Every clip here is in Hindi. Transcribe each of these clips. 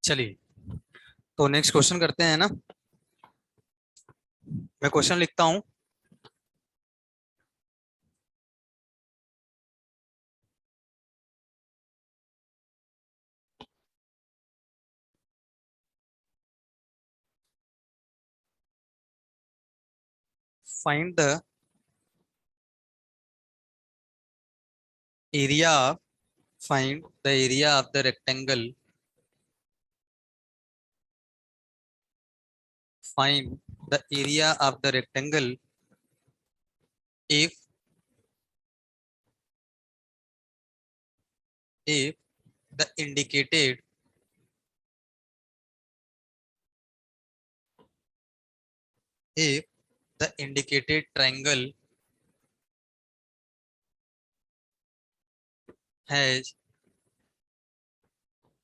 चलिए, तो नेक्स्ट क्वेश्चन करते हैं ना। मैं क्वेश्चन लिखता हूं। Find the area of find the area of the rectangle find the area of the rectangle if the indicated if the indicated triangle has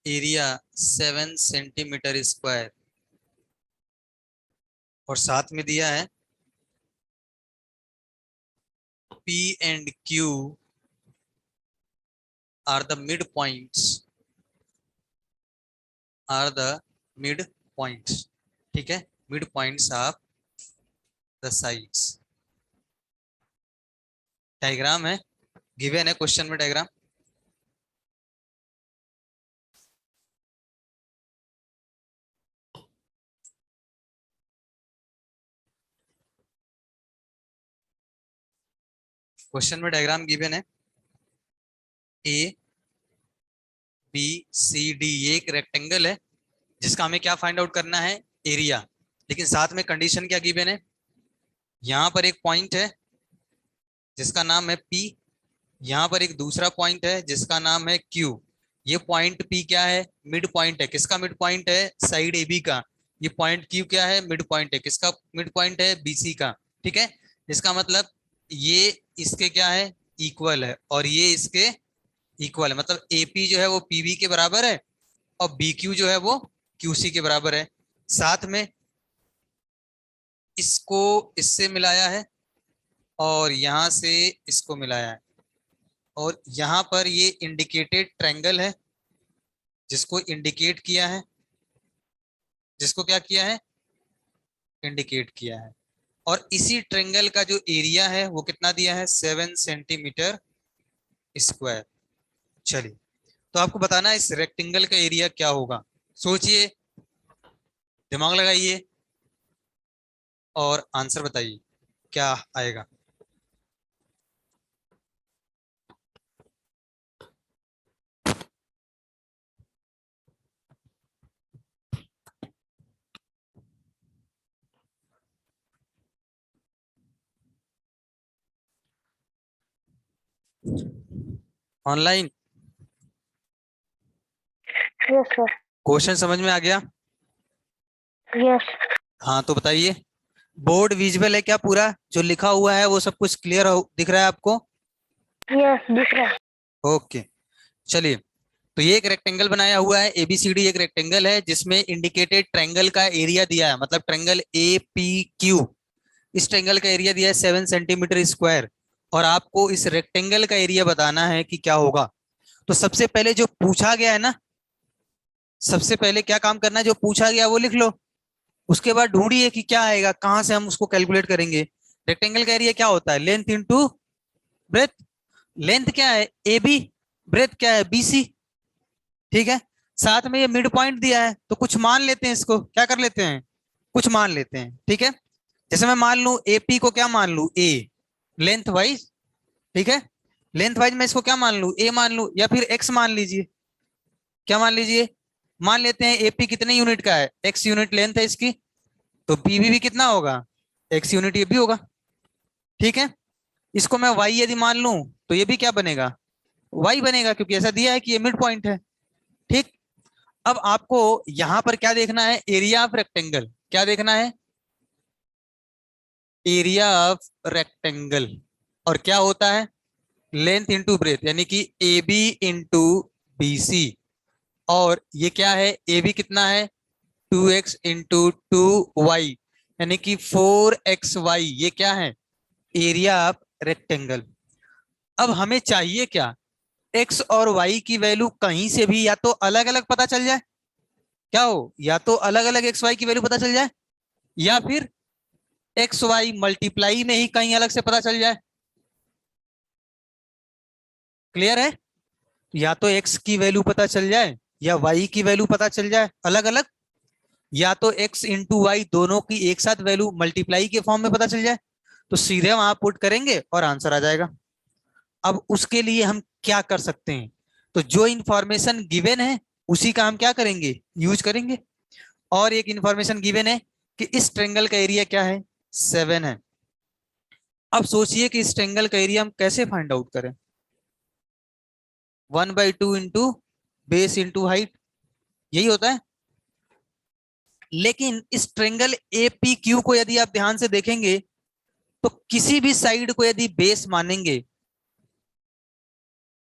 area 7 centimetre square और साथ में दिया है P and Q are the midpoints ठीक है, mid points of the sides. Diagram है, गिवन है क्वेश्चन में डायग्राम। क्वेश्चन में डायग्राम गिवन है ए बी सी डी, ये एक रेक्टेंगल है जिसका हमें क्या फाइंड आउट करना है, एरिया। लेकिन साथ में कंडीशन क्या गिवन है, यहां पर एक पॉइंट है जिसका नाम है P, यहां पर एक दूसरा पॉइंट है जिसका नाम है Q। ये पॉइंट P क्या है, मिड पॉइंट है। किसका मिड पॉइंट है, साइड AB का। ये पॉइंट Q क्या है, मिड पॉइंट है। किसका मिड पॉइंट है, BC का। ठीक है, इसका मतलब ये इसके क्या है, इक्वल है, और ये इसके इक्वल है। मतलब AP जो है वो PB के बराबर है और BQ जो है वो QC के बराबर है। साथ में इसको इससे मिलाया है और यहां से इसको मिलाया है, और यहां पर ये इंडिकेटेड ट्रायंगल है जिसको इंडिकेट किया है, जिसको क्या किया है, इंडिकेट किया है। और इसी ट्रायंगल का जो एरिया है वो कितना दिया है, 7 सेंटीमीटर स्क्वायर। चलिए, तो आपको बताना है इस रेक्टेंगल का एरिया क्या होगा। सोचिए, दिमाग लगाइए और आंसर बताइए क्या आएगा। Online yes sir. क्वेश्चन समझ में आ गया? यस। हाँ, तो बताइए, बोर्ड विजुअल है क्या, पूरा जो लिखा हुआ है वो सब कुछ क्लियर दिख रहा है आपको? यस दिख रहा है। ओके, चलिए, तो ये एक रेक्टेंगल बनाया हुआ है, एबीसीडी एक रेक्टेंगल है जिसमें इंडिकेटेड ट्रायंगल का एरिया दिया है, मतलब ट्रायंगल APQ। इस ट्रायंगल का एरिया दिया है 7 सेंटीमीटर स्क्वायर, और आपको इस रेक्टेंगल का एरिया बताना है कि क्या होगा। तो सबसे पहले जो पूछा गया है ना, सबसे पहले क्या काम करना है, जो पूछा गया वो लिख लो। उसके बाद ढूंढिए कि क्या आएगा, कहां से हम उसको कैलकुलेट करेंगे। रेक्टेंगल का एरिया क्या होता है, लेंथ इंटू ब्रेथ। लेंथ क्या है AB, ब्रेथ क्या है BC। ठीक है, साथ में ये मिड पॉइंट दिया है, तो कुछ मान लेते हैं, इसको क्या कर लेते हैं, कुछ मान लेते हैं। ठीक है, जैसे मैं मान लू AP को क्या मान लू, A लेंथ वाइज। ठीक है, लेंथ वाइज मैं इसको क्या मान लू, A मान लू, या फिर X मान लीजिए। क्या मान लीजिए, मान लेते हैं AP कितने यूनिट का है, X यूनिट लेंथ है इसकी, तो PB भी कितना होगा, X यूनिट ये भी होगा। ठीक है, इसको मैं वाई यदि मान लूं तो ये भी क्या बनेगा, वाई बनेगा, क्योंकि ऐसा दिया है कि ये मिड पॉइंट है। ठीक। अब आपको यहां पर क्या देखना है, एरिया ऑफ रेक्टेंगल। क्या देखना है, एरिया ऑफ रेक्टेंगल। और क्या होता है, लेंथ इंटू ब्रेथ, यानी कि A B into B C. और ये क्या है, ए बी कितना है, 2x इंटू 2y, यानी कि 4xy। ये क्या है, एरिया ऑफ रेक्टेंगल। अब हमें चाहिए क्या, x और y की वैल्यू कहीं से भी या तो अलग अलग पता चल जाए, क्या हो, या तो अलग अलग एक्स वाई की वैल्यू पता चल जाए, या फिर एक्स वाई मल्टीप्लाई में ही कहीं अलग से पता चल जाए। क्लियर है, या तो x की वैल्यू पता चल जाए या y की वैल्यू पता चल जाए अलग अलग, या तो x इंटू वाई दोनों की एक साथ वैल्यू मल्टीप्लाई के फॉर्म में पता चल जाए। तो सीधे वहां पुट करेंगे और आंसर आ जाएगा। अब उसके लिए हम क्या कर सकते हैं, तो जो इंफॉर्मेशन गिवन है उसी का हम क्या करेंगे, यूज करेंगे। और एक इंफॉर्मेशन गिवन है कि इस ट्रेंगल का एरिया क्या है, 7 है। अब सोचिए कि इस ट्रेंगल का एरिया हम कैसे फाइंड आउट करें, 1/2 इंटू बेस इंटू हाइट, यही होता है। लेकिन इस ट्रेंगल ए पी क्यू को यदि आप ध्यान से देखेंगे तो किसी भी साइड को यदि बेस मानेंगे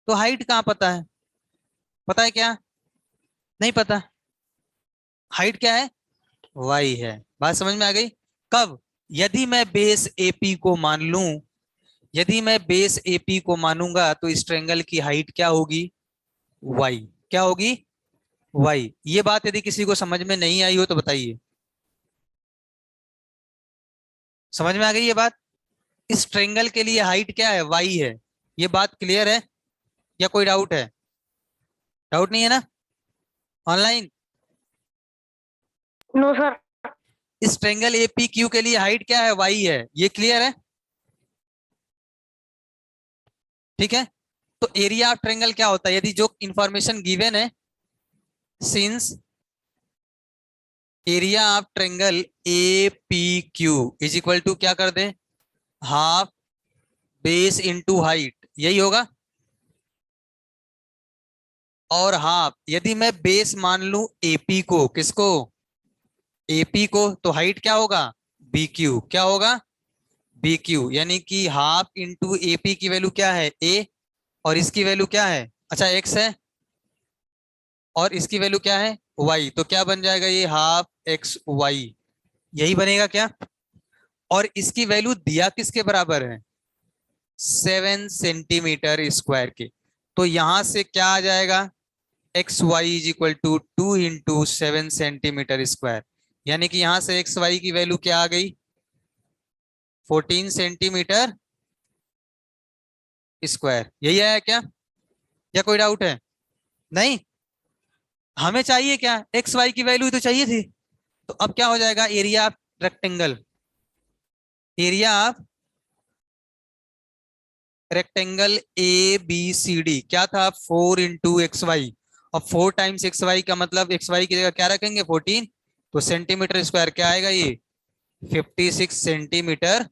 तो हाइट कहां पता है, पता है क्या, नहीं पता। हाइट क्या है, वाई है। बात समझ में आ गई। कब, यदि मैं बेस एपी को मान लूं, यदि मैं बेस एपी को मानूंगा तो इस ट्रेंगल की हाइट क्या होगी, वाई। क्या होगी, वाई। ये बात यदि किसी को समझ में नहीं आई हो तो बताइए। समझ में आ गई ये बात, इस ट्रेंगल के लिए हाइट क्या है, वाई है। ये बात क्लियर है, या कोई डाउट है, डाउट नहीं है ना ऑनलाइन। No sir. इस ट्रेंगल एपी क्यू के लिए हाइट क्या है, वाई है, ये क्लियर है। ठीक है। तो एरिया ऑफ ट्रेंगल क्या होता है, यदि जो इंफॉर्मेशन गिवन है, since area of triangle A P Q is equal to क्या कर दें, हाफ बेस इंटू हाइट, यही होगा। और हाफ, यदि मैं बेस मान लूं एपी को, किसको, एपी को, तो हाइट क्या होगा, बी क्यू। क्या होगा, बी क्यू, यानी कि हाफ इंटू एपी की वैल्यू क्या है, ए, और इसकी वैल्यू क्या है, अच्छा एक्स है, और इसकी वैल्यू क्या है, वाई। तो क्या बन जाएगा ये, हाफ एक्स वाई, यही बनेगा क्या। और इसकी वैल्यू दिया किसके बराबर है, 7 सेंटीमीटर स्क्वायर के। तो यहां से क्या आ जाएगा, X Y is equal to 2 into 7 centimetre square, यानी कि यहां से एक्स वाई की वैल्यू क्या आ गई, 14 सेंटीमीटर स्क्वायर। यही आया क्या, या कोई डाउट है, नहीं। हमें चाहिए क्या, एक्स वाई की वैल्यू तो चाहिए थी। तो अब क्या हो जाएगा, area of rectangle, area of rectangle A B C D क्या था, 4 इंटू एक्स वाई। और 4 टाइम्स एक्स वाई का मतलब एक्स वाई की जगह क्या रखेंगे, 14। तो सेंटीमीटर स्क्वायर क्या आएगा ये, 56 सेंटीमीटर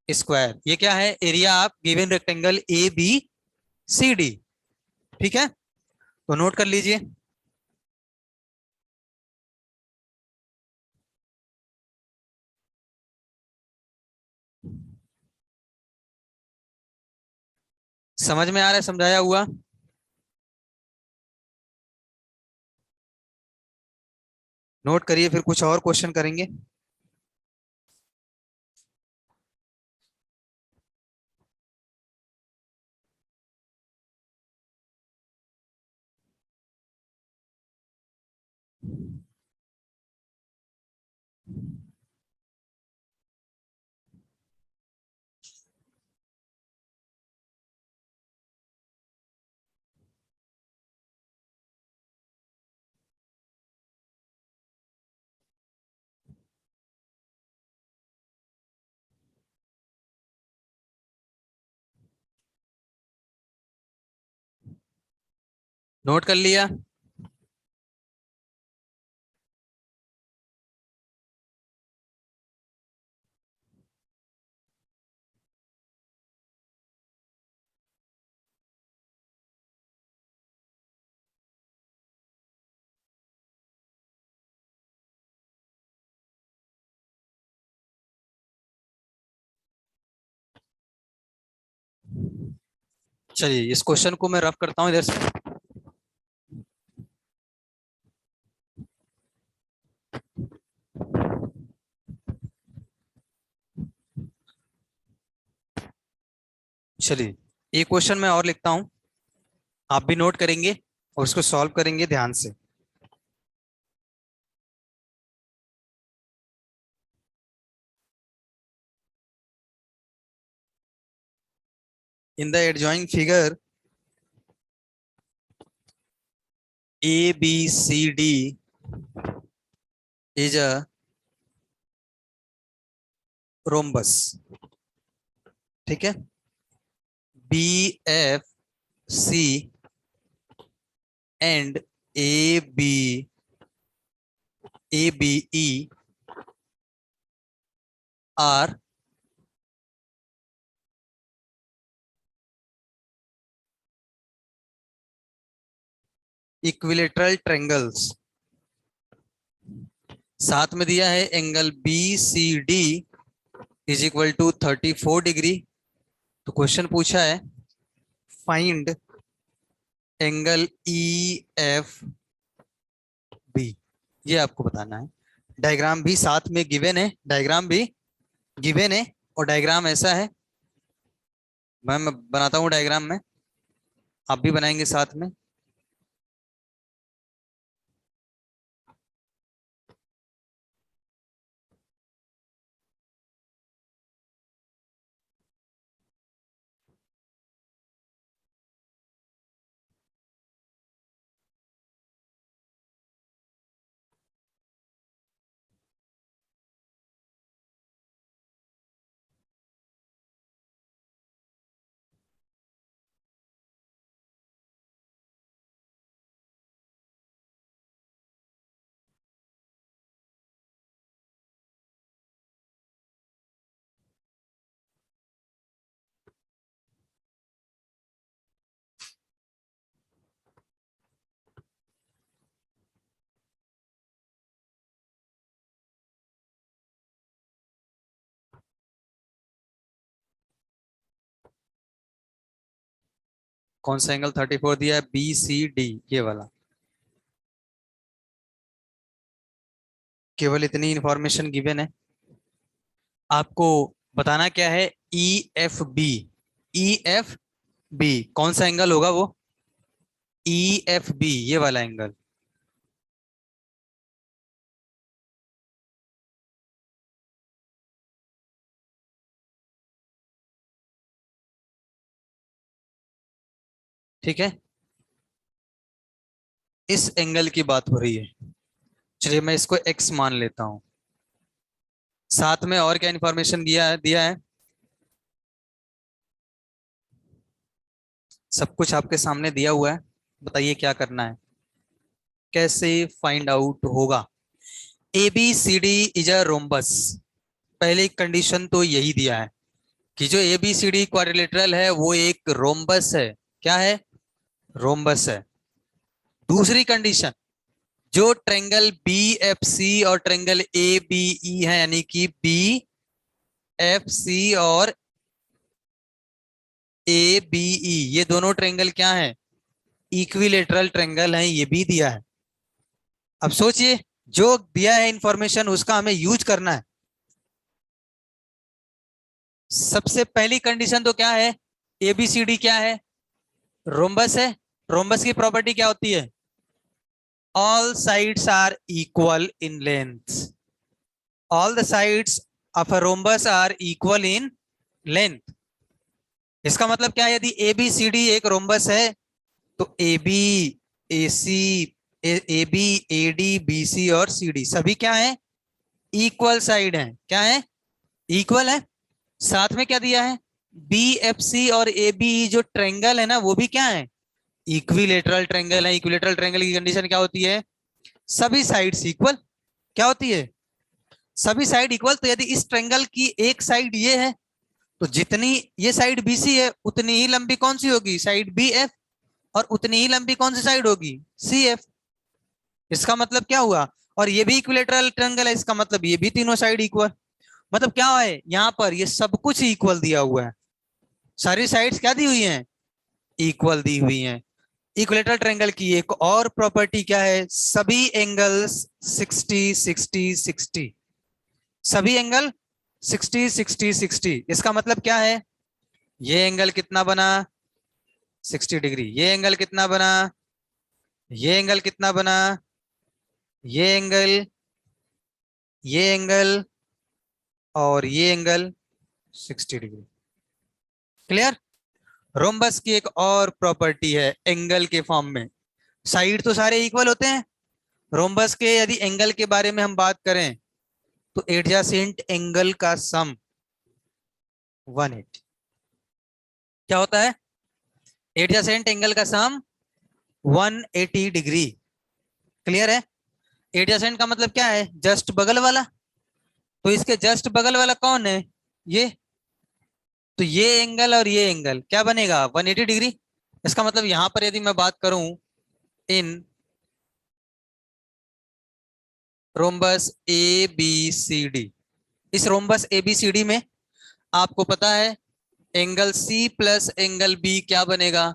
स्क्वायर। ये क्या है, area of given rectangle A B C D. ठीक है, तो नोट कर लीजिए। समझ में आ रहा है, समझाया हुआ। नोट करिए, फिर कुछ और क्वेश्चन करेंगे। नोट कर लिया। चलिए इस क्वेश्चन को मैं रफ करता हूं इधर से। चलिए एक क्वेश्चन मैं और लिखता हूं, आप भी नोट करेंगे और उसको सॉल्व करेंगे ध्यान से। In the adjoining figure ABCD is a rhombus, ठीक है। BFC and ABE are equilateral triangles। साथ में दिया है angle BCD is equal to 34 degree. तो क्वेश्चन पूछा है फाइंड एंगल EFB, ये आपको बताना है। डायग्राम भी साथ में गिवन है, डायग्राम भी गिवन है और डायग्राम ऐसा है, मैं बनाता हूं डायग्राम में, आप भी बनाएंगे साथ में। कौन सा एंगल 34 दिया है? BCD, ये वाला। केवल इतनी इंफॉर्मेशन गिवन है, आपको बताना क्या है? EFB। EFB कौन सा एंगल होगा? वो EFB, ये वाला एंगल। ठीक है, इस एंगल की बात हो रही है। चलिए मैं इसको x मान लेता हूं। साथ में और क्या इंफॉर्मेशन दिया है? सब कुछ आपके सामने दिया हुआ है, बताइए क्या करना है, कैसे फाइंड आउट होगा? ABCD is a rhombus. पहली कंडीशन तो यही दिया है कि जो ABCD क्वाड्रिलेटरल है वो एक रोम्बस है। क्या है? रोम्बस है। दूसरी कंडीशन, जो ट्रेंगल BFC और ट्रेंगल ABE है, यानी कि BFC और ABE, ये दोनों ट्रेंगल क्या है? इक्विलेटरल ट्रेंगल है, ये भी दिया है। अब सोचिए, जो दिया है इंफॉर्मेशन उसका हमें यूज करना है। सबसे पहली कंडीशन तो क्या है? ABCD क्या है? रोम्बस है। रोम्बस की प्रॉपर्टी क्या होती है? All sides are equal in length. All the sides of a rhombus are equal in length. इसका मतलब क्या है? यदि ABCD एक रोम्बस है तो AB, AC, AB, AD, BC और CD सभी क्या है? इक्वल साइड है। क्या है? इक्वल है। साथ में क्या दिया है? BFC और ABE जो ट्रेंगल है ना, वो भी क्या है? इक्विलेटरल ट्रेंगल है। इक्विलेटरल ट्रेंगल की कंडीशन क्या होती है? सभी साइड्स इक्वल। क्या होती है? सभी साइड इक्वल। तो यदि इस ट्रेंगल की एक साइड ये है तो जितनी ये साइड BC है उतनी ही लंबी कौन सी होगी? Side BF। और उतनी ही लंबी कौन सी साइड होगी? CF। इसका मतलब क्या हुआ? और ये भी इक्विलेटरल ट्रायंगल है, इसका मतलब ये भी तीनों साइड इक्वल। मतलब क्या है यहाँ पर? ये सब कुछ इक्वल दिया हुआ है, सारी साइड्स क्या दी हुई हैं? इक्वल दी हुई हैं। इक्विलेटरल ट्रायंगल की एक और प्रॉपर्टी क्या है, सभी एंगल्स 60 60 60, सभी एंगल 60 60 60। इसका मतलब क्या है, ये एंगल कितना बना 60 डिग्री, ये एंगल कितना बना, ये एंगल कितना बना, ये एंगल, ये एंगल और ये एंगल 60 डिग्री। क्लियर। रोम्बस की एक और प्रॉपर्टी है एंगल के फॉर्म में, साइड तो सारे इक्वल होते हैं, रोम्बस के यदि एंगल के बारे में हम बात करें तो एडजेसेंट एंगल का सम 180 क्या होता है, एडजेसेंट एंगल का सम 180 डिग्री। क्लियर है। एडजेसेंट का मतलब क्या है, जस्ट बगल वाला, तो इसके जस्ट बगल वाला कौन है, ये, तो ये एंगल और ये एंगल क्या बनेगा 180 डिग्री। इसका मतलब यहां पर यदि मैं बात करूं in rhombus A B C D, इस rhombus A B C D में आपको पता है angle C plus angle B क्या बनेगा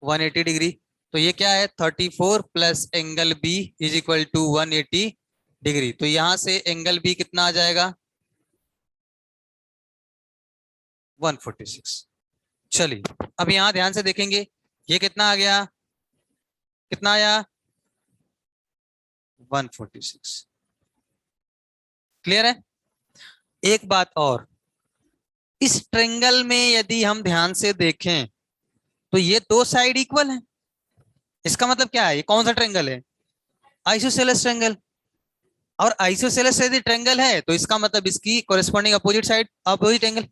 180 डिग्री। तो ये क्या है 34 plus angle B is equal to 180 degree. तो यहां से एंगल बी कितना आ जाएगा 146। चलिए अब यहां ध्यान से देखेंगे, ये कितना आ गया, कितना आया 146। क्लियर है। एक बात और, इस ट्रेंगल में यदि हम ध्यान से देखें तो ये दो साइड इक्वल है। इसका मतलब क्या है, ये कौन सा ट्रेंगल है, आइसोसेलेस ट्रेंगल। और आइसोसेलेस यदि ट्रेंगल है तो इसका मतलब इसकी corresponding opposite side opposite angle.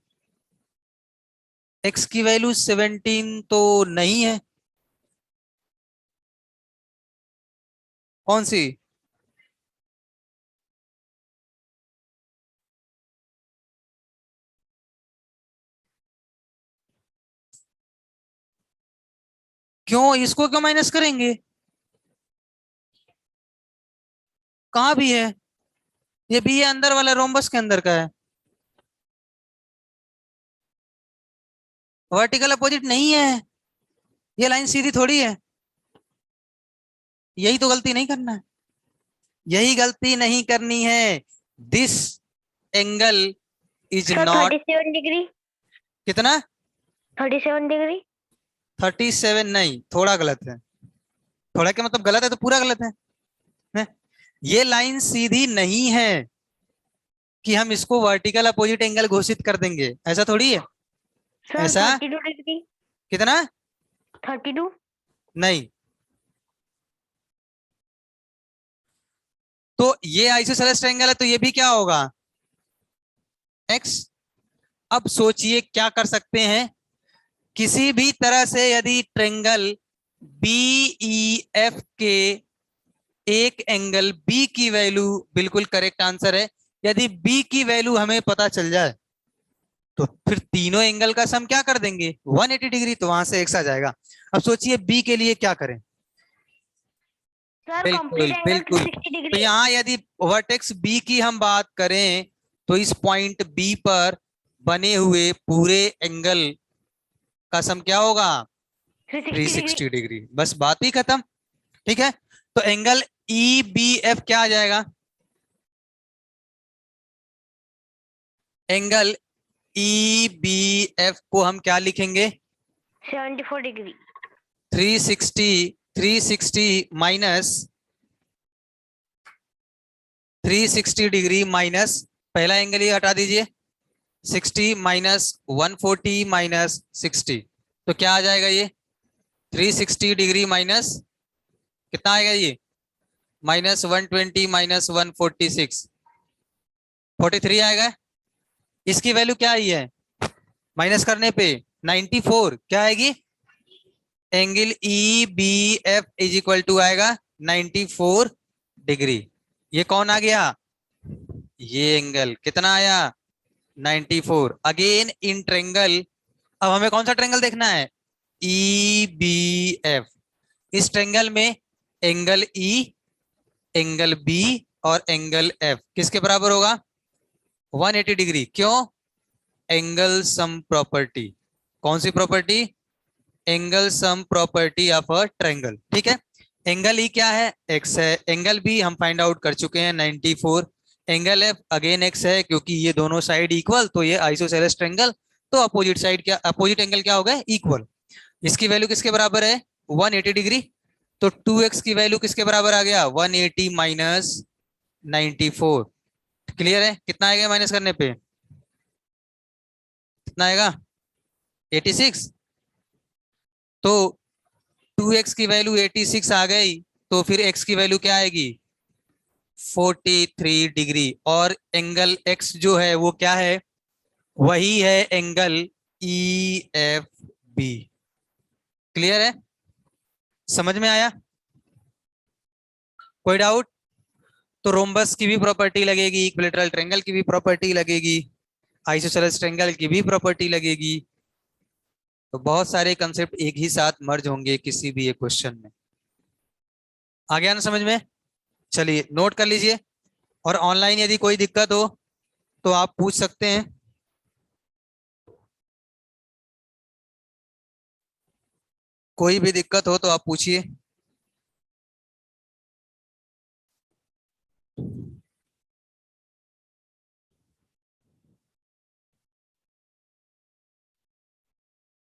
X की वैल्यू 17 तो नहीं है, कौन सी, क्यों, इसको क्यों माइनस करेंगे, कहां भी है, ये भी है अंदर वाला रोम्बस के अंदर का है, वर्टिकल अपोजिट नहीं है, ये लाइन सीधी थोड़ी है। यही तो गलती नहीं करना है, यही गलती नहीं करनी है। This angle is sir not 37 degree, कितना 37 डिग्री। 37 नहीं, थोड़ा गलत है, थोड़ा क्या मतलब गलत है तो पूरा गलत है? ये लाइन सीधी नहीं है कि हम इसको वर्टिकल अपोजिट एंगल घोषित कर देंगे, ऐसा थोड़ी है। सर ऐसा 32 डिग्री, कितना 32। नहीं, तो ये आइसोसेलेस ट्रायंगल है तो ये भी क्या होगा एक्स। अब सोचिए क्या कर सकते हैं, किसी भी तरह से यदि ट्रायंगल बी ई एफ के एक एंगल बी की वैल्यू बिल्कुल करेक्ट आंसर है, यदि बी की वैल्यू हमें पता चल जाए तो फिर तीनों एंगल का सम क्या कर देंगे 180 डिग्री, तो वहां से एक्स आ जाएगा। अब सोचिए बी के लिए क्या करें, सर बिल्कुल कंप्लीट एंगल बिल्कुल, 360 तो डिग्री है। यहाँ यदि वर्टेक्स बी की हम बात करें तो इस पॉइंट बी पर बने हुए पूरे एंगल का सम क्या होगा 360 डिग्री। 360 डिग्री, बस बात ही खत्म। ठीक है, तो एंगल ई बी एफ क्या आ जाएगा, एंगल ई बी एफ को हम क्या लिखेंगे 74 डिग्री। 360, 360 माइनस 360 डिग्री माइनस पहला एंगल ये हटा दीजिए 60 माइनस 140 माइनस 60, तो क्या आ जाएगा ये 360 डिग्री माइनस कितना आएगा ये माइनस 120 माइनस 146 43 आएगा। इसकी वैल्यू क्या आई है माइनस करने पे 94 क्या आएगी, angle E B F is equal to आएगा 94 डिग्री। ये कौन आ गया, ये एंगल कितना आया 94। अगेन इन ट्रेंगल, अब हमें कौन सा ट्रेंगल देखना है ई बी एफ। इस ट्रेंगल में एंगल ई, एंगल बी और एंगल एफ किसके बराबर होगा 180 डिग्री। क्यों, एंगल सम प्रॉपर्टी, कौन सी property angle sum property of a triangle, ठीक है। एंगल ई क्या है, एक्स है। एंगल बी हम फाइंड आउट कर चुके हैं 94। एंगल एफ अगेन एक्स है, क्योंकि ये दोनों साइड इक्वल, तो ये आइसोसेलेस ट्रायंगल। तो अपोजिट साइड क्या, अपोजिट एंगल क्या होगा, इक्वल। इसकी वैल्यू किसके बराबर है, 180 डिग्री। तो 2x की वैल्यू किसके बराबर आ गया, 180 माइनस 94। क्लियर है, कितना आएगा माइनस करने पे, कितना आएगा, 86। तो 2x की वैल्यू 86 आ गई, तो फिर x की वैल्यू क्या आएगी, 43 डिग्री। और एंगल x जो है वो क्या है, वही है angle E F B. Clear है, समझ में आया, कोई डाउट। तो रोम्बस की भी प्रॉपर्टी लगेगी, इक्विलेटरल ट्रायंगल की भी प्रॉपर्टी लगेगी, आइसोसेलेस ट्रायंगल की भी प्रॉपर्टी लगेगी। तो बहुत सारे कंसेप्ट एक ही साथ मर्ज होंगे किसी भी एक क्वेश्चन में। आ गया ना समझ में, चलिए नोट कर लीजिए। और ऑनलाइन यदि कोई दिक्कत हो तो आप पूछ सकते हैं। कोई भी दिक्कत हो तो आप पूछिए।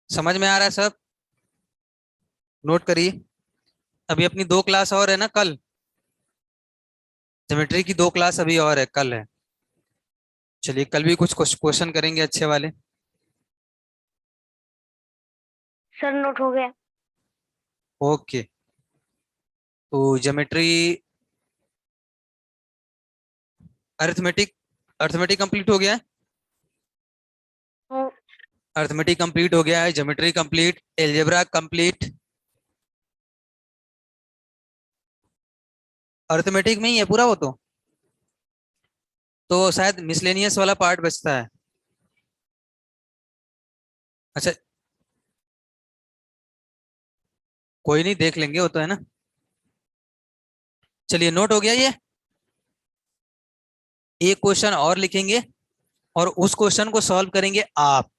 समझ में आ रहा है सब, नोट करिए। अभी अपनी 2 क्लास और है ना कल, ज्योमेट्री की 2 क्लास अभी और है, कल है। चलिए कल भी कुछ क्वेश्चन करेंगे अच्छे वाले। सर नोट हो गया। ओके, तो ज्योमेट्री, अरिथमेटिक, अरिथमेटिक कंप्लीट हो गया है। हम्म, अरिथमेटिक कंप्लीट हो गया है, geometry complete, algebra complete. Arithmetic में ही है पूरा वो तो शायद मिसलेनियस वाला पार्ट बचता है। अच्छा, कोई नहीं, देख लेंगे वो तो, है ना। चलिए नोट हो गया ये। एक क्वेश्चन और लिखेंगे और उस क्वेश्चन को सॉल्व करेंगे आप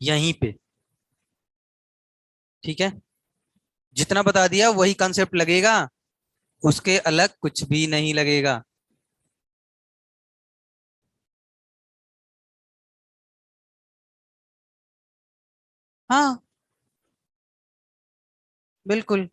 यहीं पे, ठीक है। जितना बता दिया वही कंसेप्ट लगेगा, उसके अलग कुछ भी नहीं लगेगा। हाँ, बिल्कुल।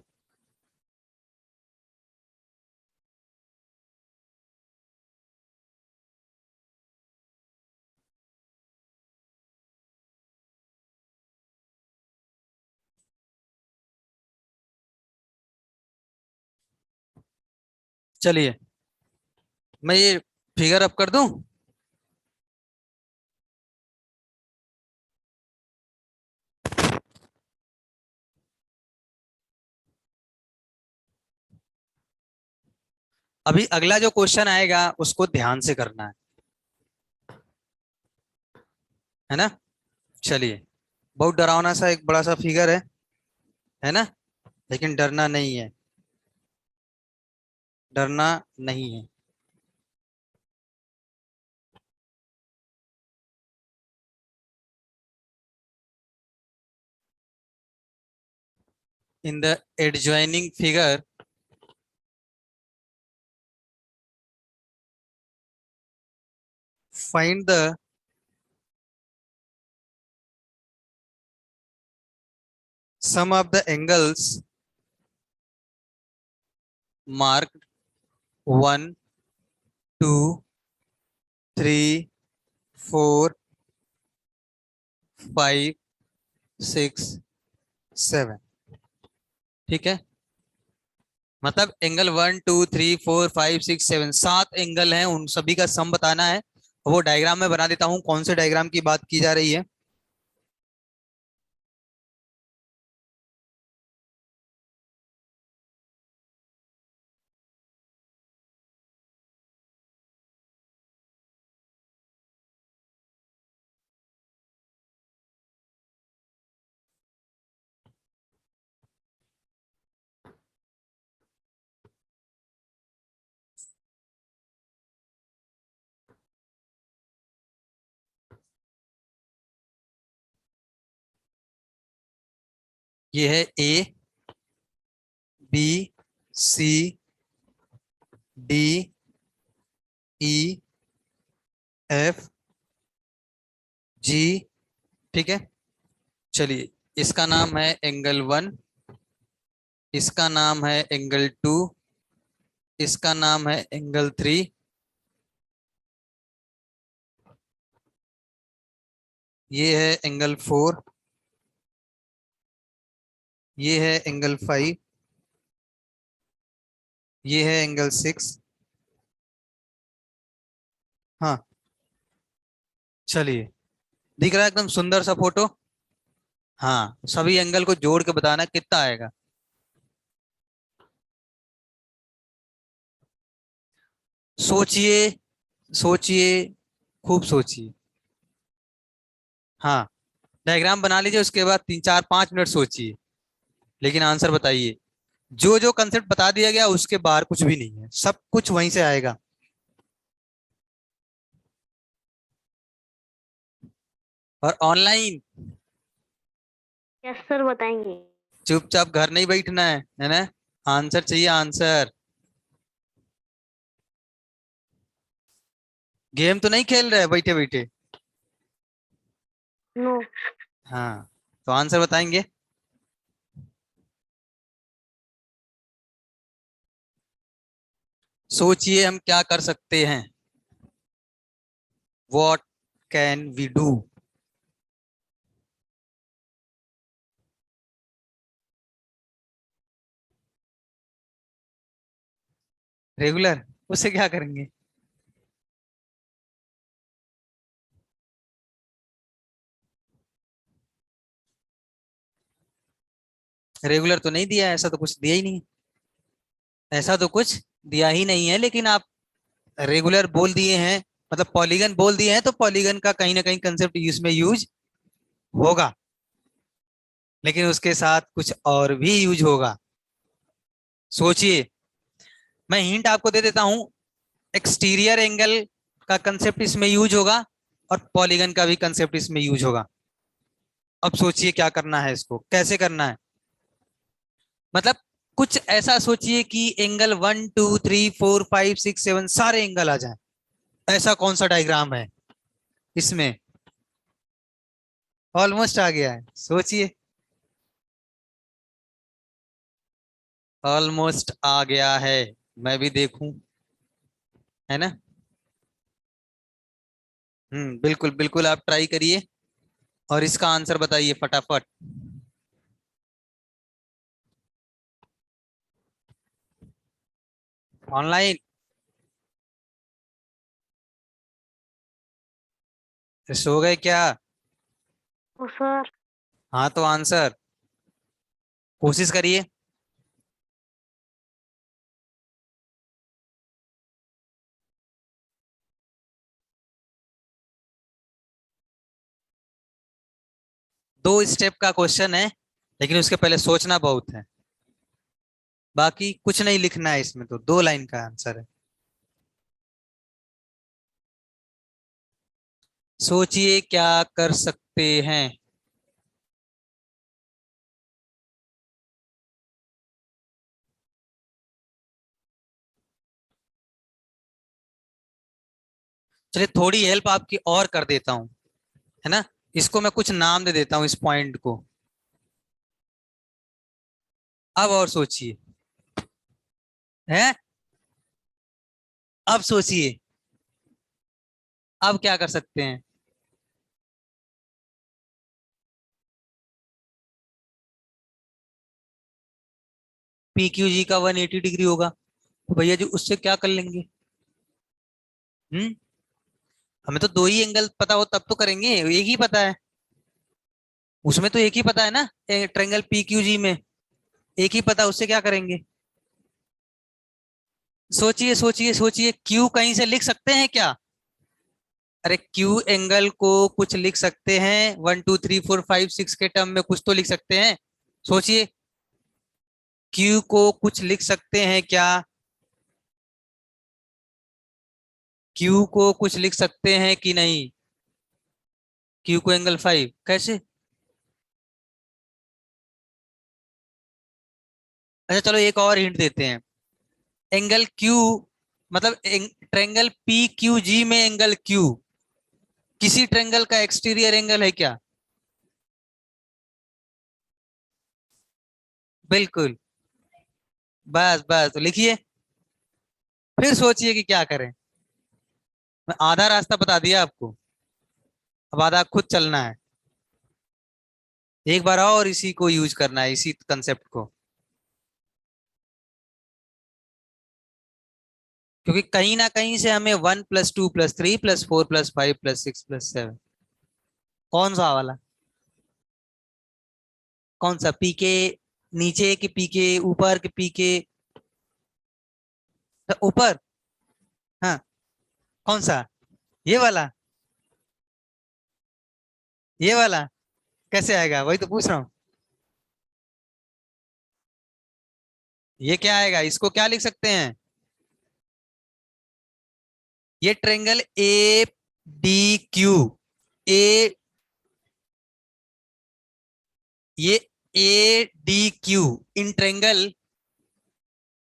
चलिए मैं ये फिगर अप कर दूं। अभी अगला जो क्वेश्चन आएगा उसको ध्यान से करना है ना। चलिए, बहुत डरावना सा एक बड़ा सा फिगर है ना, लेकिन डरना नहीं है, डरना नहीं है। In the adjoining figure, find the sum of the angles marked 1, 2, 3, 4, 5, 6, 7, ठीक है। मतलब एंगल 1, 2, 3, 4, 5, 6, 7, 7 एंगल हैं, उन सभी का सम बताना है। वो डायग्राम में बना देता हूं, कौन से डायग्राम की बात की जा रही है। ये है A B C D E F G, ठीक है। चलिए, इसका नाम है एंगल 1, इसका नाम है एंगल 2, इसका नाम है एंगल 3, ये है एंगल 4, ये है एंगल 5, ये है एंगल 6। हाँ, चलिए, दिख रहा है एकदम सुंदर सा फोटो। हाँ, सभी एंगल को जोड़ के बताना कितना आएगा। सोचिए, सोचिए, खूब सोचिए। हाँ, डायग्राम बना लीजिए, उसके बाद 3 4 5 मिनट सोचिए, लेकिन आंसर बताइए। जो जो कंसेप्ट बता दिया गया उसके बाहर कुछ भी नहीं है, सब कुछ वहीं से आएगा। और ऑनलाइन यस सर बताएंगे। चुपचाप घर नहीं बैठना है ना? आंसर चाहिए, आंसर। गेम तो नहीं खेल रहे बैठे बैठे? नो। हाँ, तो आंसर बताएंगे। सोचिए हम क्या कर सकते हैं। What can we do? Regular, उससे क्या करेंगे? रेगुलर तो नहीं दिया है, ऐसा तो कुछ दिया ही नहीं है। ऐसा तो कुछ दिया ही नहीं है, लेकिन आप रेगुलर बोल दिए हैं, मतलब पॉलीगन बोल दिए हैं, तो पॉलीगन का कहीं ना कहीं कंसेप्ट इसमें यूज होगा, लेकिन उसके साथ कुछ और भी यूज होगा। सोचिए, मैं हिंट आपको दे देता हूं। एक्सटीरियर एंगल का कंसेप्ट इसमें यूज होगा, और पॉलीगन का भी कंसेप्ट इसमें यूज होगा। अब सोचिए क्या करना है, इसको कैसे करना है। मतलब कुछ ऐसा सोचिए कि एंगल 1 2 3 4 5 6 7 सारे एंगल आ जाए। ऐसा कौन सा डायग्राम है इसमें? ऑलमोस्ट आ गया है, सोचिए। ऑलमोस्ट आ गया है, मैं भी देखूं, है ना? बिल्कुल बिल्कुल, आप ट्राई करिए और इसका आंसर बताइए फटाफट। ऑनलाइन सो गए क्या? ओ सर। हाँ, तो आंसर कोशिश करिए। दो स्टेप का क्वेश्चन है, लेकिन उसके पहले सोचना बहुत है। बाकी कुछ नहीं लिखना है इसमें, तो 2 लाइन का आंसर है। सोचिए क्या कर सकते हैं। चलिए, थोड़ी हेल्प आपकी और कर देता हूं, है ना? इसको मैं कुछ नाम दे देता हूं, इस पॉइंट को। अब और सोचिए, है? अब सोचिए, अब क्या कर सकते हैं? पी क्यू जी का 180 डिग्री होगा, तो भैया जी उससे क्या कर लेंगे? हम्म हमें तो दो ही एंगल पता हो तब तो करेंगे, एक ही पता है। उसमें तो एक ही पता है ना, ट्रायंगल पी क्यू जी में एक ही पता, उससे क्या करेंगे? सोचिए सोचिए सोचिए, क्यू कहीं से लिख सकते हैं क्या? अरे, क्यू एंगल को कुछ लिख सकते हैं, 1 2 3 4 5 6 के टर्म में कुछ तो लिख सकते हैं। सोचिए, क्यू को कुछ लिख सकते हैं क्या? क्यू को कुछ लिख सकते हैं कि नहीं? क्यू को एंगल 5 कैसे? अच्छा चलो एक और हिंट देते हैं। एंगल क्यू मतलब ट्रेंगल पी क्यू जी में एंगल क्यू किसी ट्रेंगल का एक्सटीरियर एंगल है क्या? बिल्कुल। बस बस तो लिखिए, फिर सोचिए कि क्या करें। मैं आधा रास्ता बता दिया आपको, अब आधा खुद चलना है। एक बार और इसी को यूज करना है, इसी कंसेप्ट को, क्योंकि कहीं ना कहीं से हमें 1+2+3+4+5+6+7, कौन सा वाला, कौन सा, पीके नीचे के पीके ऊपर के पीके, ऊपर, हाँ, कौन सा, ये वाला, ये वाला कैसे आएगा, वही तो पूछ रहा हूँ। ये क्या आएगा, इसको क्या लिख सकते हैं, ये triangle A D Q, A, ये A D Q, in triangle,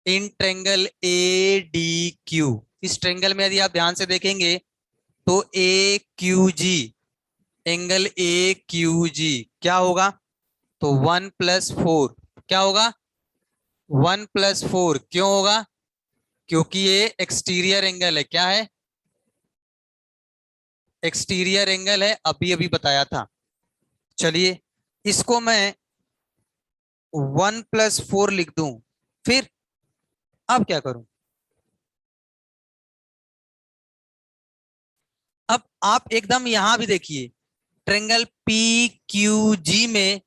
in triangle A D Q, इस ट्रेंगल में यदि आप ध्यान से देखेंगे तो A Q G, angle A Q G क्या होगा, तो 1+4, क्या होगा, 1+4, क्यों होगा, क्योंकि ये एक्सटीरियर एंगल है, क्या है, एक्सटीरियर एंगल है, अभी अभी बताया था। चलिए इसको मैं 1+4 लिख दूं, फिर अब क्या करूं, अब आप एकदम यहां भी देखिए, ट्रेंगल पी क्यू जी में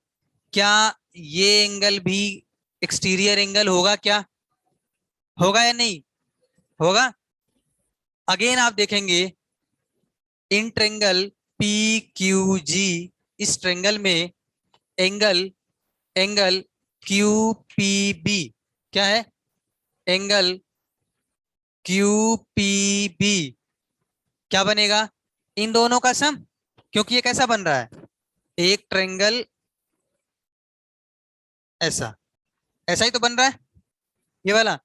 क्या ये एंगल भी एक्सटीरियर एंगल होगा क्या, होगा या नहीं होगा। अगेन आप देखेंगे in triangle P Q G, इस ट्रेंगल में angle, angle Q P B क्या है, एंगल क्यू पी बी क्या बनेगा, इन दोनों का सम, क्योंकि ये कैसा बन रहा है, एक ट्रेंगल ऐसा, ऐसा ही तो बन रहा है, ये वाला,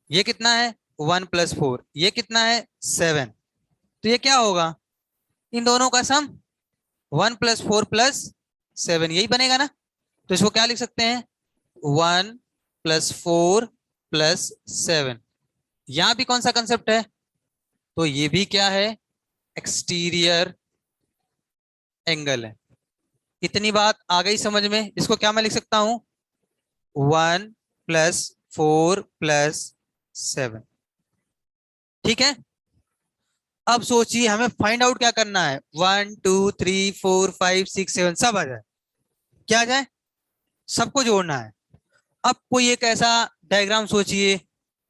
ये कितना है 1+4, ये कितना है 7, तो ये क्या होगा, इन दोनों का सम 1+4+7, यही बनेगा ना। तो इसको क्या लिख सकते हैं, 1+4+7। यहां भी कौन सा कंसेप्ट है, तो ये भी क्या है, एक्सटीरियर एंगल है। इतनी बात आ गई समझ में, इसको क्या मैं लिख सकता हूं, 1+4+7, ठीक है। अब सोचिए हमें फाइंड आउट क्या करना है, 1 2 3 4 5 6 7 सब आ जाए, क्या आ जाए, सबको जोड़ना है। अब कोई एक ऐसा डायग्राम सोचिए,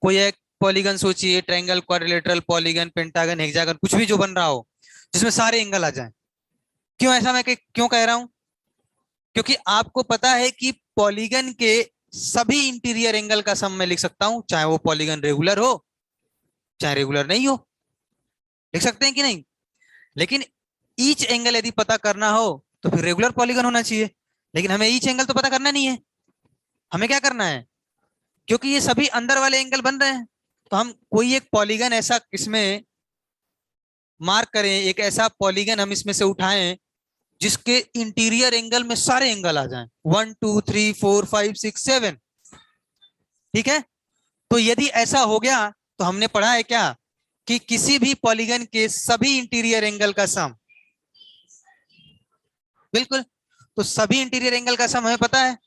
कोई एक पॉलीगन सोचिए, triangle, quadrilateral, polygon, pentagon, hexagon, कुछ भी जो बन रहा हो जिसमें सारे एंगल आ जाएं। क्यों ऐसा मैं क्यों कह रहा हूं, क्योंकि आपको पता है कि पॉलीगन के सभी इंटीरियर एंगल का सम मैं लिख सकता हूं, चाहे वो पॉलीगन रेगुलर हो चाहे रेगुलर नहीं हो, लिख सकते हैं कि नहीं। लेकिन ईच एंगल यदि पता करना हो तो फिर रेगुलर पॉलीगन होना चाहिए, लेकिन हमें ईच एंगल तो पता करना नहीं है, हमें क्या करना है, क्योंकि ये सभी अंदर वाले एंगल बन रहे हैं, तो हम कोई एक पॉलीगन ऐसा इसमें मार्क करें, एक ऐसा पॉलीगन हम इसमें से उठाएं जिसके इंटीरियर एंगल में सारे एंगल आ जाएं, 1 2 3 4 5 6 7, ठीक है। तो यदि ऐसा हो गया तो हमने पढ़ा है क्या, कि किसी भी पॉलीगन के सभी इंटीरियर एंगल का सम, बिल्कुल, तो सभी इंटीरियर एंगल का सम हमें पता है,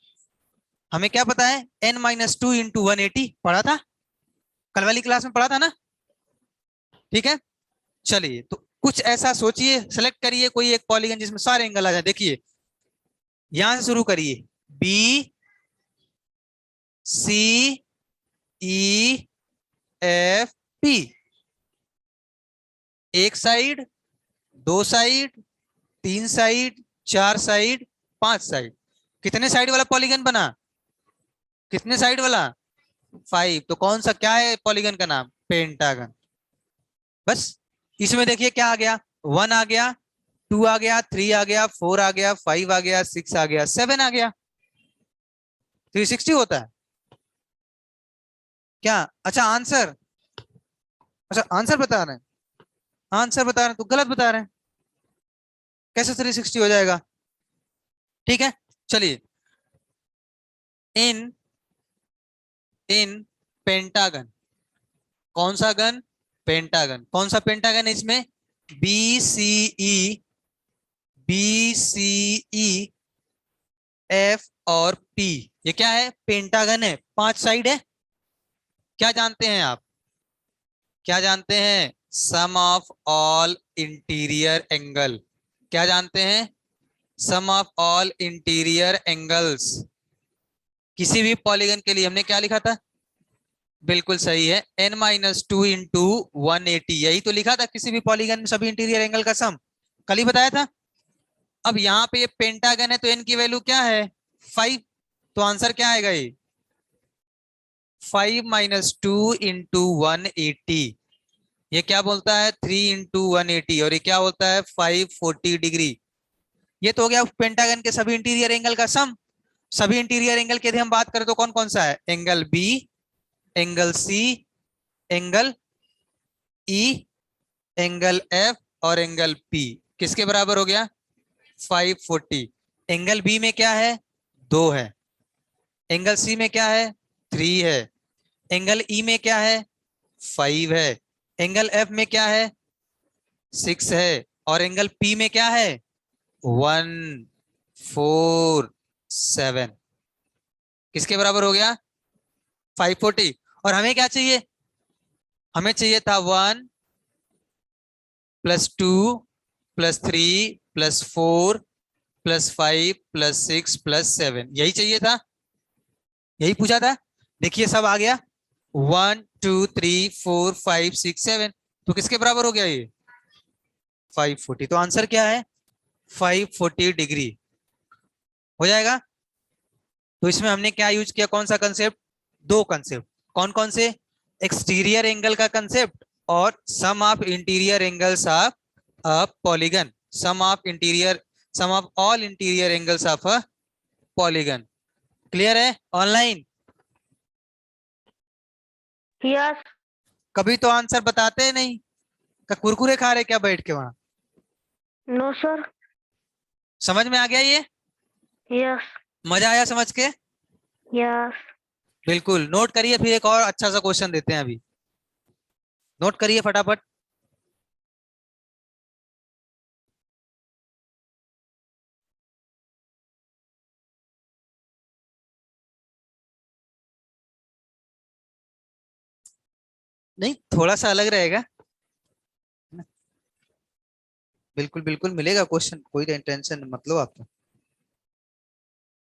हमें क्या पता है, n-2 × 180 पढ़ा था, कल वाली क्लास में पढ़ा था ना, ठीक है। चलिए तो कुछ ऐसा सोचिए, सेलेक्ट करिए कोई एक पॉलीगन जिसमें सारे एंगल आ जाए, देखिए यहां से शुरू करिए, B C E F P, एक साइड, दो साइड, तीन साइड, चार साइड, पांच साइड, कितने साइड वाला पॉलीगन बना, कितने साइड वाला, 5, तो कौन सा क्या है पॉलीगन का नाम, पेंटागन। बस इसमें देखिए क्या आ गया, 1 आ गया, 2 आ गया, 3 आ गया, 4 आ गया, 5 आ गया, 6 आ गया, 7 आ गया, 360 होता है। क्या? अच्छा आंसर, अच्छा आंसर बता रहे हैं, आंसर बता रहे हैं तो गलत बता रहे हैं, कैसे 360 हो जाएगा? ठीक है, चलिए। इन इन पेंटागन, कौन सा गन? पेंटागन। कौन सा पेंटागन है इसमें? बी सी ई, बी सी ई, एफ और पी। ये क्या है? पेंटागन है, 5 साइड है। क्या जानते हैं आप? क्या जानते हैं? सम ऑफ ऑल इंटीरियर एंगल। क्या जानते हैं? सम ऑफ ऑल इंटीरियर एंगल्स। किसी भी पॉलीगन के लिए हमने क्या लिखा था? बिल्कुल सही है, n-2 इंटू 180, यही तो लिखा था, किसी भी पॉलीगन में सभी इंटीरियर एंगल का सम, कल ही बताया था। अब यहाँ पे ये पेंटागन है तो n की वैल्यू क्या है? 5। तो आंसर क्या आएगा? ये 5-2 इंटू 180। ये क्या बोलता है? 3 इंटू 180, और ये क्या बोलता है? 540 डिग्री। ये तो हो गया पेंटागन के सभी इंटीरियर एंगल का सम। सभी इंटीरियर एंगल की यदि हम बात करें तो कौन कौन सा है? Angle B, angle C, angle E, angle F और एंगल पी। किसके बराबर हो गया? 540। एंगल बी में क्या है? 2 है। एंगल सी में क्या है? 3 है। एंगल ई में क्या है? 5 है। एंगल एफ में क्या है? 6 है। और एंगल पी में क्या है? 147। किसके बराबर हो गया? 540। और हमें क्या चाहिए? हमें चाहिए था 1 +2 +3 +4 +5 +6 +7, यही चाहिए था, यही पूछा था। देखिए सब आ गया, 1 2 3 4 5 6 7। तो किसके बराबर हो गया ये? 540। तो आंसर क्या है? 540 डिग्री हो जाएगा। तो इसमें हमने क्या यूज किया? कौन सा कंसेप्ट? 2 कंसेप्ट। कौन कौन से? एक्सटीरियर एंगल का कंसेप्ट और sum of interior angles of a polygon. Sum of interior, sum of all interior angles of a polygon. Clear है? Online yes. कभी तो आंसर बताते नहीं, का कुरकुरे खा रहे क्या बैठ के वहां? No sir. समझ में आ गया ये? यस। मजा आया समझ के? यस। बिल्कुल। नोट करिए, फिर एक और अच्छा सा क्वेश्चन देते हैं अभी। नोट करिए फटाफट। नहीं, थोड़ा सा अलग रहेगा। बिल्कुल बिल्कुल मिलेगा क्वेश्चन, कोई टेंशन मत लो आप।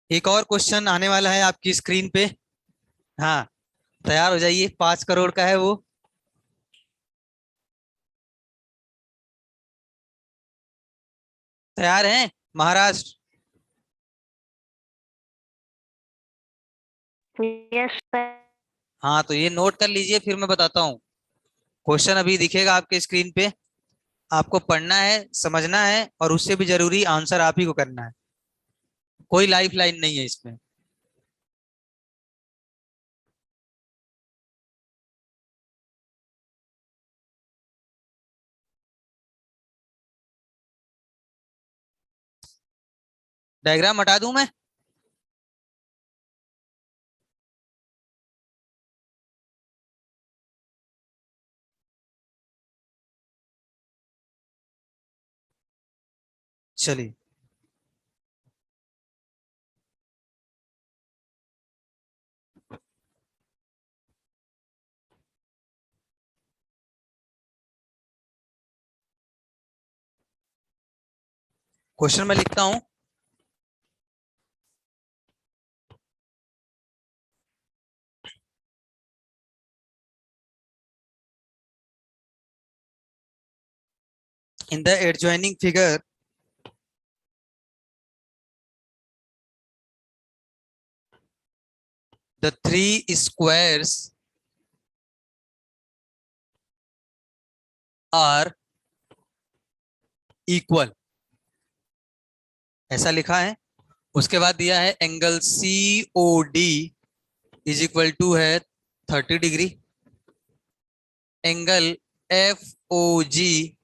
एक और क्वेश्चन आने वाला है आपकी स्क्रीन पे। हाँ, तैयार हो जाइए, 5 करोड़ का है वो। तैयार हैं? महाराष्ट्र। Yes sir. हाँ तो ये नोट कर लीजिए, फिर मैं बताता हूँ। क्वेश्चन अभी दिखेगा आपके स्क्रीन पे, आपको पढ़ना है, समझना है, और उससे भी जरूरी आंसर आप ही को करना है। कोई लाइफ लाइन नहीं है इसमें। डायग्राम हटा दूं मैं? चलिए। क्वेश्चन में लिखता हूं, in the adjoining figure the 3 squares are equal, ऐसा लिखा है। उसके बाद दिया है angle C O D is equal to है 30 degree, angle F O G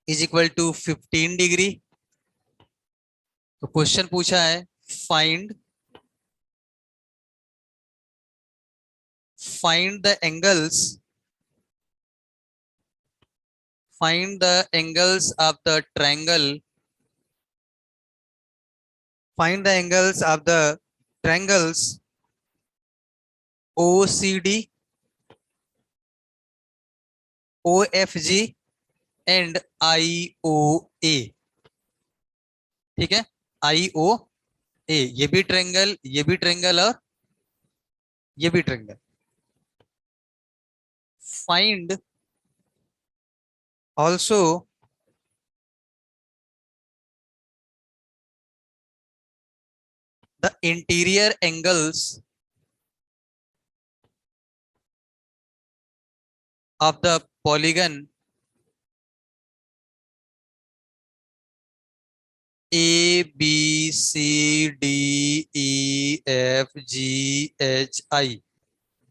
is equal to 15 degree. तो क्वेश्चन पूछा है find find the angles find the angles of the triangle find the angles of the triangles OCD, OFG and IOA। ठीक है, IOA, ये भी ट्रायंगल, ये भी ट्रायंगल और ये भी triangle. Find also the interior angles of the polygon ABCDEFGHI।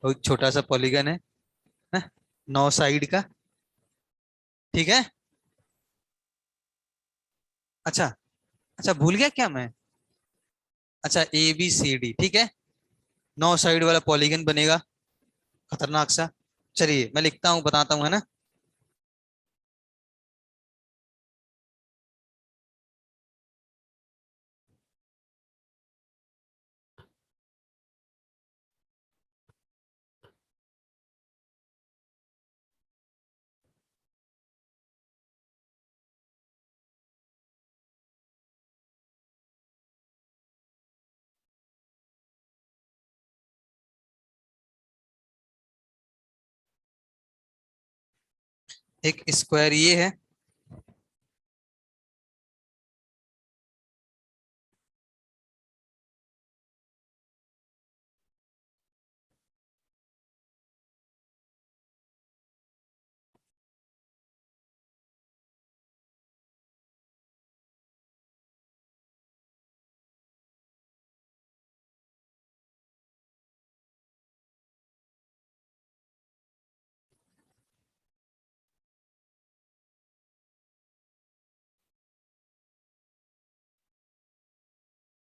बहुत छोटा सा पॉलीगन है 9 साइड का। ठीक है, अच्छा अच्छा, भूल गया क्या मैं? अच्छा, ABCD, ठीक है, 9 साइड वाला पॉलीगन बनेगा, खतरनाक सा। चलिए मैं लिखता हूं, बताता हूं, है ना। एक स्क्वायर ये है,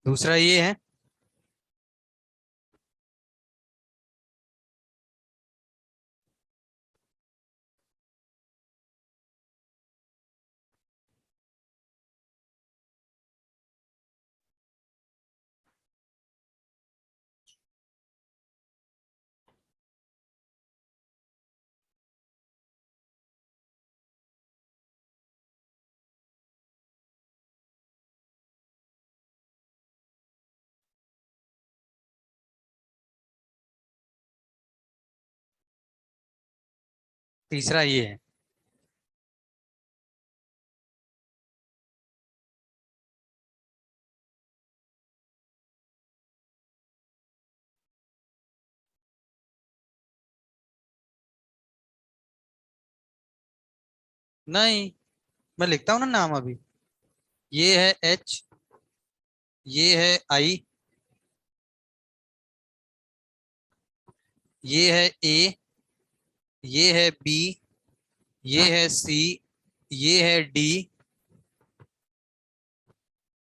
दूसरा ये है, तीसरा ये है। नहीं, मैं लिखता हूं ना नाम अभी। ये है H, ये है I, ये है A, ये है B, ये है C, ये है D,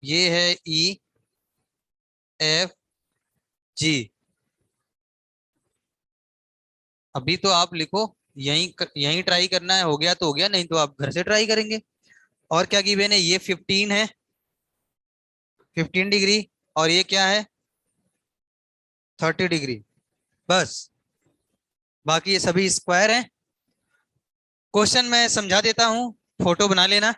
ये है EFG। अभी तो आप लिखो, यहीं ट्राई करना है, हो गया तो हो गया, नहीं तो आप घर से ट्राई करेंगे। और क्या गिवन है? ये 15 है, 15 डिग्री, और ये क्या है? 30 डिग्री। बस, बाकी ये सभी स्क्वायर हैं। क्वेश्चन मैं समझा देता हूं, फोटो बना लेना।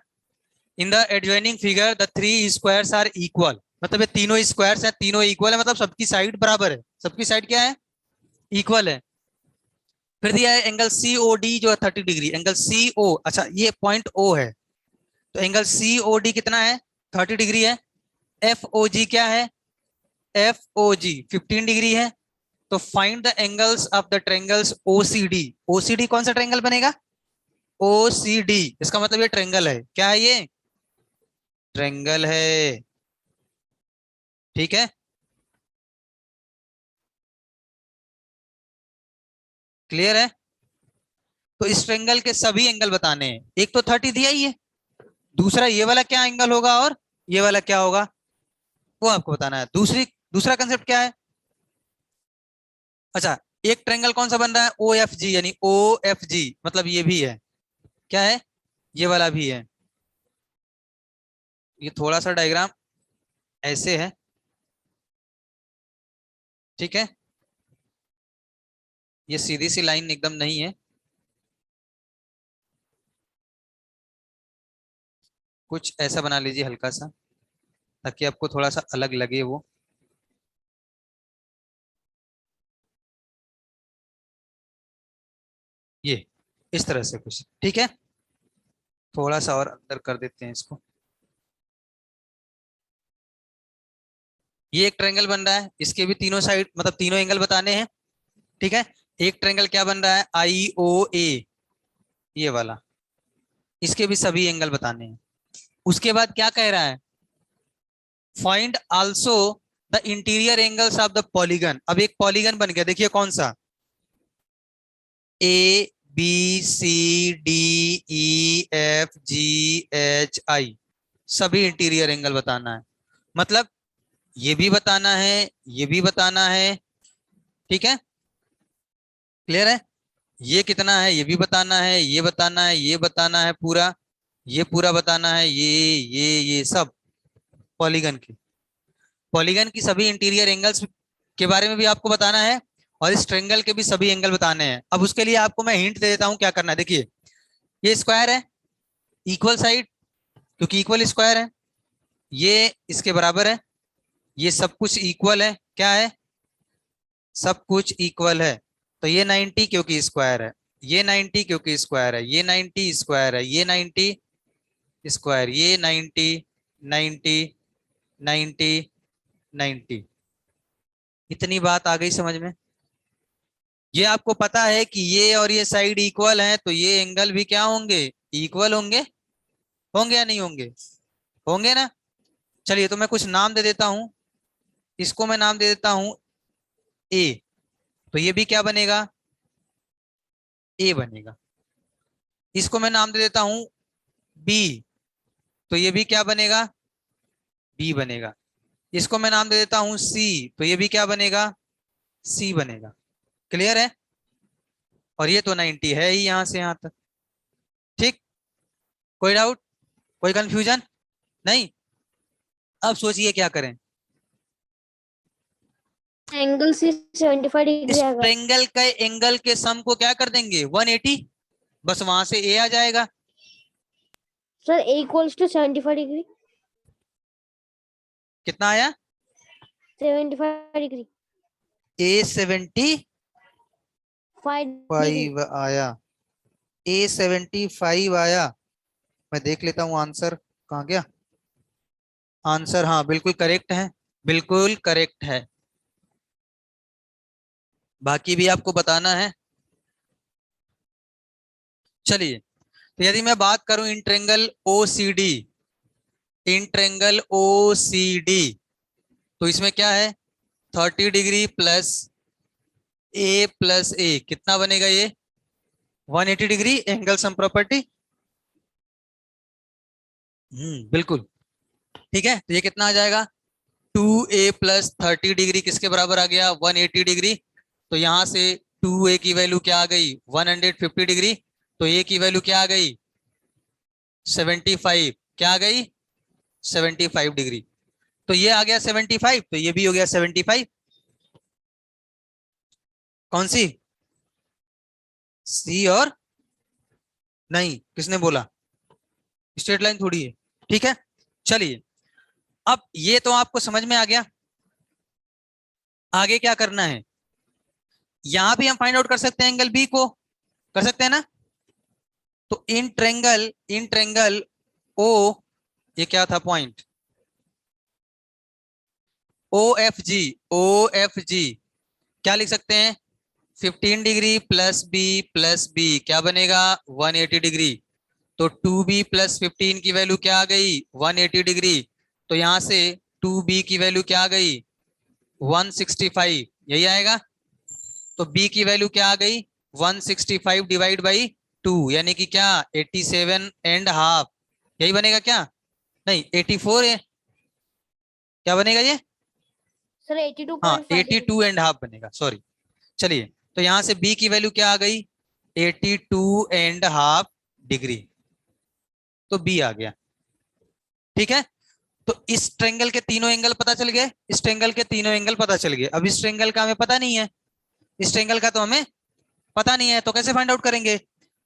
In the adjoining figure the three squares are equal, मतलब ये तीनों स्क्वायर्स हैं, तीनों इक्वल है, मतलब सबकी साइड बराबर है। सबकी साइड क्या है? इक्वल है। फिर दिया है एंगल सी ओ डी जो है 30 डिग्री, एंगल सी ओ, अच्छा ये पॉइंट ओ है, तो एंगल सी ओ डी कितना है? 30 डिग्री है। एफ ओ जी क्या है? एफ ओ जी 15 डिग्री है। तो find the angles of the triangles OCD. OCD कौन सा ट्रायंगल बनेगा? ओसीडी, इसका मतलब ये ट्रायंगल है। क्या है ये? ट्रायंगल है। ठीक है। क्लियर है? तो इस ट्रेंगल के सभी एंगल बताने हैं। एक तो 30 दिया ही है, दूसरा ये वाला क्या एंगल होगा और ये वाला क्या होगा वो आपको बताना है। दूसरा कंसेप्ट क्या है? अच्छा, एक ट्रेंगल कौन सा बन रहा है? ओ एफ जी, यानी ओ एफ जी मतलब ये भी है, क्या है? ये वाला भी है। ये थोड़ा सा डायग्राम ऐसे है, ठीक है? ये सीधी सी लाइन एकदम नहीं है, कुछ ऐसा बना लीजिए हल्का सा, ताकि आपको थोड़ा सा अलग लगे वो। ये इस तरह से कुछ, ठीक है? थोड़ा सा और अंदर कर देते हैं इसको। ये एक ट्रायंगल बन रहा है, इसके भी तीनों साइड मतलब तीनों एंगल बताने हैं, ठीक है? एक ट्रायंगल क्या बन रहा है? आई ओ ए, ये वाला, इसके भी सभी एंगल बताने हैं। उसके बाद क्या कह रहा है? Find also the interior angles of the polygon. अब एक पॉलीगन बन गया, देखिए कौन सा? A B C D E F G H I, सभी इंटीरियर एंगल बताना है। मतलब ये भी बताना है, ये भी बताना है, ठीक है? क्लियर है? ये कितना है ये भी बताना है, ये बताना है, ये बताना है पूरा, ये पूरा बताना है, ये सब पॉलीगन की सभी इंटीरियर एंगल्स के बारे में भी आपको बताना है, और इस ट्रेंगल के भी सभी एंगल बताने हैं। अब उसके लिए आपको मैं हिंट दे देता हूं क्या करना है। देखिए, ये स्क्वायर है, इक्वल साइड, क्योंकि इक्वल स्क्वायर है, ये इसके बराबर है, ये सब कुछ इक्वल है, क्या है? सब कुछ इक्वल है। तो ये 90 क्योंकि स्क्वायर है, ये 90 क्योंकि स्क्वायर है, ये 90 स्क्वायर है, ये 90 स्क्वायर, ये 90 90 90 90। इतनी बात आ गई समझ में? ये आपको पता है कि ये और ये साइड इक्वल हैं, तो ये एंगल भी क्या होंगे? इक्वल होंगे। होंगे या नहीं होंगे? होंगे ना? चलिए, तो मैं कुछ नाम दे देता हूं। इसको मैं नाम दे देता हूं ए, तो ये भी क्या बनेगा? ए बनेगा। इसको मैं नाम दे देता हूं बी, तो ये भी क्या बनेगा? बी बनेगा। इसको मैं नाम दे देता हूं सी, तो ये भी क्या बनेगा? सी बनेगा। क्लियर है? और ये तो 90 है ही यहां से यहां तक, ठीक? कोई डाउट, कोई कंफ्यूजन नहीं? अब सोचिए क्या करें। एंगल से 75 डिग्री इस आएगा। ट्रेंगल के एंगल के सम को क्या कर देंगे? 180, बस वहां से ए आ जाएगा। सर ए इक्वल्स टू 75 डिग्री। कितना आया? 75 डिग्री। ए 5 डिग्री। 75 आया, ए 75 आया। मैं देख लेता हूँ आंसर कहाँ गया। आंसर हाँ बिल्कुल करेक्ट है, बिल्कुल करेक्ट है। बाकी भी आपको बताना है। चलिए, तो यदि मैं बात करूं in triangle O C D, in triangle O C D, तो इसमें क्या है? 30 डिग्री प्लस ए कितना बनेगा? ये 180 डिग्री एंगल सम प्रॉपर्टी। बिल्कुल ठीक है। तो ये कितना आ जाएगा? 2a प्लस 30 डिग्री किसके बराबर आ गया? 180 डिग्री। तो यहां से 2a की वैल्यू क्या आ गई? 150 डिग्री। तो a की वैल्यू क्या आ गई? 75। क्या आ गई? 75 डिग्री। तो ये आ गया 75, तो ये भी हो गया 75। कौन सी? सी और नहीं, किसने बोला? स्ट्रेट लाइन थोड़ी है, ठीक है? चलिए, अब ये तो आपको समझ में आ गया। आगे क्या करना है? यहां भी हम फाइंड आउट कर सकते हैं एंगल बी को, कर सकते हैं ना? तो इन ट्रेंगल ओ, ये क्या था पॉइंट? ओ एफ जी क्या लिख सकते हैं? 15 डिग्री प्लस बी क्या बनेगा? 180 डिग्री। तो 2b प्लस 15 की वैल्यू क्या आ गई? 180 डिग्री। तो यहां से 2b की वैल्यू क्या आ गई? 165, यही आएगा। तो b की वैल्यू क्या आ गई? 165 डिवाइड बाई 2 यानी कि क्या 87.5 यही बनेगा क्या? नहीं 84 है, क्या बनेगा ये? सर हाँ 82.5 82.5 बनेगा, सॉरी। चलिए तो यहां से बी की वैल्यू क्या आ गई? 82.5 डिग्री, तो बी आ गया। ठीक है, तो इस ट्रेंगल के तीनों एंगल पता चल गए, इस ट्रेंगल के तीनों एंगल पता चल गए। अब इस ट्रेंगल का हमें पता नहीं है, इस ट्रेंगल का तो हमें पता नहीं है, तो कैसे फाइंड आउट करेंगे?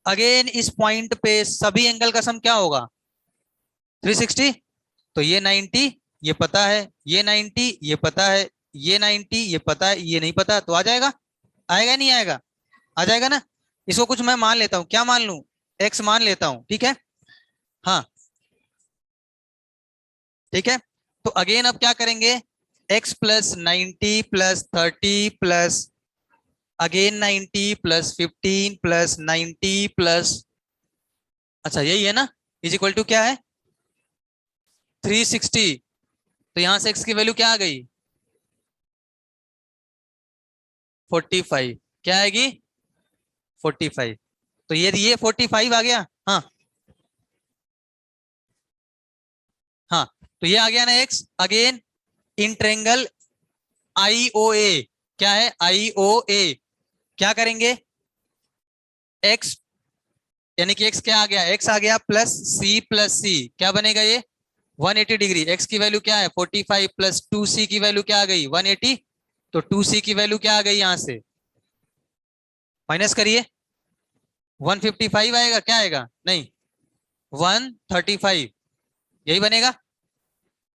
अगेन इस पॉइंट पे सभी एंगल का सम क्या होगा? 360। तो ये 90 ये पता है, ये 90 ये पता है, ये 90 ये पता है, ये नहीं पता, तो आ जाएगा? आएगा नहीं आएगा? आ जाएगा ना। इसको कुछ मैं मान लेता हूं, क्या मान लूं? एक्स मान लेता हूं, ठीक है। हाँ ठीक है, तो अगेन अब क्या करेंगे? x plus 90 plus 30 plus again 90 plus 15 plus 90 plus, अच्छा यही है ना, इज इक्वल टू क्या है? 360। तो यहां से x की वैल्यू क्या आ गई? 45। क्या आएगी? 45। तो ये 45 आ गया। हाँ हाँ, तो ये आ गया ना x। Again in triangle IOA, क्या है IOA? क्या करेंगे? x यानी कि x क्या आ गया? x आ गया प्लस सी, क्या बनेगा ये? 180 डिग्री। x की वैल्यू क्या है? 45 प्लस 2c की वैल्यू क्या आ गई? 180। तो 2c की वैल्यू क्या आ गई? यहां से माइनस करिए, 155 आएगा, क्या आएगा? नहीं 135, यही बनेगा।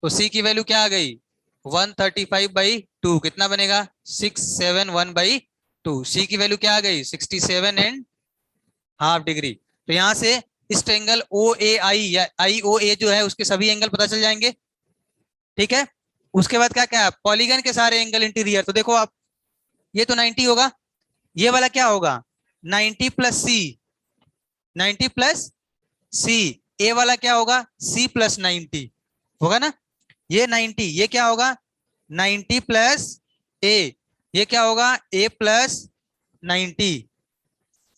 तो c की वैल्यू क्या आ गई? 135/2 कितना बनेगा? 671/2। c की वैल्यू क्या आ गई? 67.5 डिग्री। तो यहां से इस ट्रेंगल OAI या IOA जो है उसके सभी एंगल पता चल जाएंगे। ठीक है, उसके बाद क्या क्या है? पॉलीगन के सारे एंगल इंटीरियर। तो देखो आप, ये तो 90 होगा, ये वाला क्या होगा? 90 प्लस सी, 90 प्लस सी। ए वाला क्या होगा? C प्लस 90 होगा ना। ये 90, ये क्या होगा? 90 प्लस ए, ये क्या होगा? A plus 90।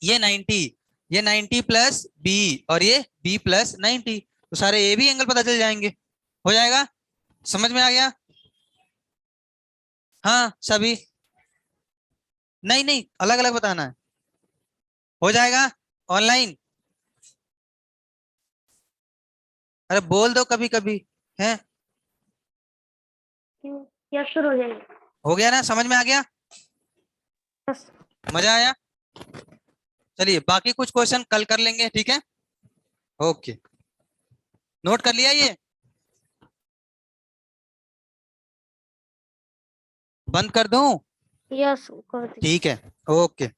ये 90, ये 90 प्लस बी, और ये B प्लस 90। तो सारे ए भी एंगल पता चल जाएंगे। हो जाएगा? समझ में आ गया? हाँ सभी, नहीं नहीं अलग अलग बताना है। हो जाएगा ऑनलाइन। अरे बोल दो कभी कभी है। या शुरू हो जाएगा। हो गया ना, समझ में आ गया? बस। मजा आया? चलिए बाकी कुछ क्वेश्चन कल कर लेंगे, ठीक है। ओके, नोट कर लिया ये? बंद कर दूं? यस कर दीजिए। ठीक है, ओके।